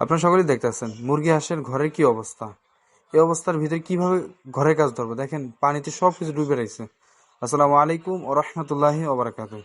আপনারা সকলেই দেখতেছেন মুরগি হাঁসের ঘরের কি অবস্থা। এই অবস্থার ভিতরে কিভাবে ঘরের কাজ ধরবো, দেখেন পানিতে সবকিছু ডুবে রয়েছে। আসসালামু আলাইকুম ও রহমতুল্লাহি ওবারাকাতু।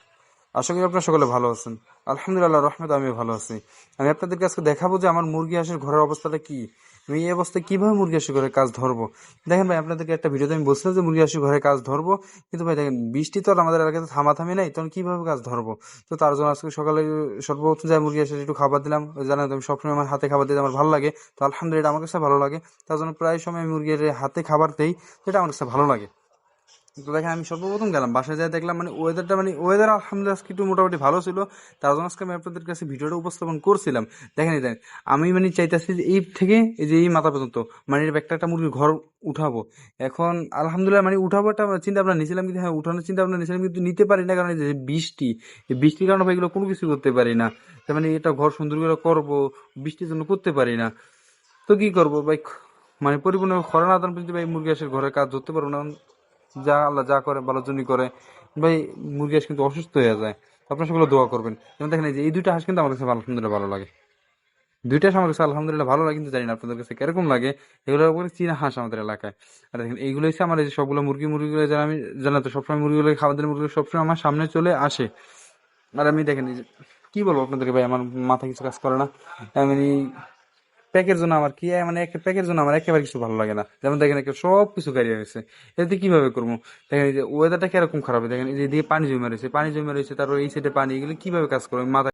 আশা করি আপনারা সকলে ভালো আছেন। আলহামদুলিল্লাহ রহমত, আমিও ভালো আছি। আমি আপনাদেরকে আজকে দেখাবো যে আমার মুরগি হাঁসের ঘরের অবস্থাটা কি, আমি এই অবস্থায় কিভাবে মুরগি হাঁসের ঘরের কাজ ধরবো। দেখেন ভাই, আপনাদেরকে একটা ভিডিওতে আমি বলছিলাম যে মুরগি হাঁসের ঘরের কাজ ধরবো, কিন্তু ভাই দেখেন বৃষ্টি তো আর আমাদের এলাকাতে থামাথামি নাই, তখন কিভাবে কাজ ধরবো। তো তার জন্য আজকে সকালে সর্বপ্রথম যাই মুরগি হাঁসের একটু খাবার দিলাম। জানেন তো আমি সবসময় আমার হাতে খাবার দিতে আমার ভালো লাগে, তো আলহামদুলিল্লাহ আমার কাছে ভালো লাগে। তার জন্য প্রায় সময় আমি মুরগির হাতে খাবার দেই, যেটা আমার কাছে ভালো লাগে। তো দেখেন আমি সর্বপ্রথম গেলাম বাসায়, যাই দেখলাম ওয়েদারটা ওয়েদার আলহামদুলিল্লাহ আজকে একটু মোটামুটি ভালো ছিল। তার জন্য আজকে আমি আপনাদের কাছে ভিডিওটা উপস্থাপন করছিলাম। দেখেন এই দেখেন, আমি চাইতেছি যে এই থেকে এই যে এই মাথা পর্যন্ত এর একটা মুরগির ঘর উঠাবো। এখন আলহামদুলিল্লাহ উঠাবো একটা চিন্তা ভাবনা নিয়েছিলাম, কিন্তু হ্যাঁ উঠানোর চিন্তা ভাবনা নিয়েছিলাম, কিন্তু নিতে পারি না, কারণ এই যে বৃষ্টি, এই বৃষ্টির কারণে ভাই এগুলো কোনো কিছু করতে পারি না। তার এটা ঘর সুন্দর করে করবো, বৃষ্টির জন্য করতে পারি না। তো কি করবো ভাই, পরিপূর্ণ খরা না দান পর্যন্ত ভাই মুরগি হাঁসের ঘরের কাজ ধরতে পারবো না। যা আল্লাহ যা করে ভালোর জন্যই করে। ভাই মুরগি হাঁস কিন্তু অসুস্থ হয়ে যায়। আপনার সকলে দোয়া করবেন। যেমন দেখেন এই দুইটা হাঁস কিন্তু আমার কাছে আলহামদুলিল্লাহ ভালো লাগে। দুইটা হাঁস আমার কাছে আলহামদুলিল্লাহ ভালো লাগে, কিন্তু জানি না আপনাদের কাছে কিরকম লাগে। এগুলো করে চীনা হাঁস আমাদের এলাকায়। আর দেখেন এইগুলো হচ্ছে আমার এই যে সবগুলো মুরগিগুলো যারা আমি জানা তো সবসময় মুরগিগুলো খাবার দিলে মুরগিগুলো সবসময় আমার সামনে চলে আসে। আর আমি দেখেন এই যে কি বলবো আপনাদেরকে ভাই, আমার মাথা কিছু কাজ করে না। আমি প্যাকের জন্য আমার কি একটা প্যাকের জন্য আমার একেবারে কিছু ভালো লাগে না। যেমন দেখেন সব কিছু গাড়ি হয়েছে, এতে কিভাবে করবো। দেখেন এই যে ওয়েদারটা কিরকম খারাপ, দেখেন এই যে এদিকে পানি জমে রয়েছে, তারপর এই সাইডে পানি, এগুলো কিভাবে কাজ করবো মাথা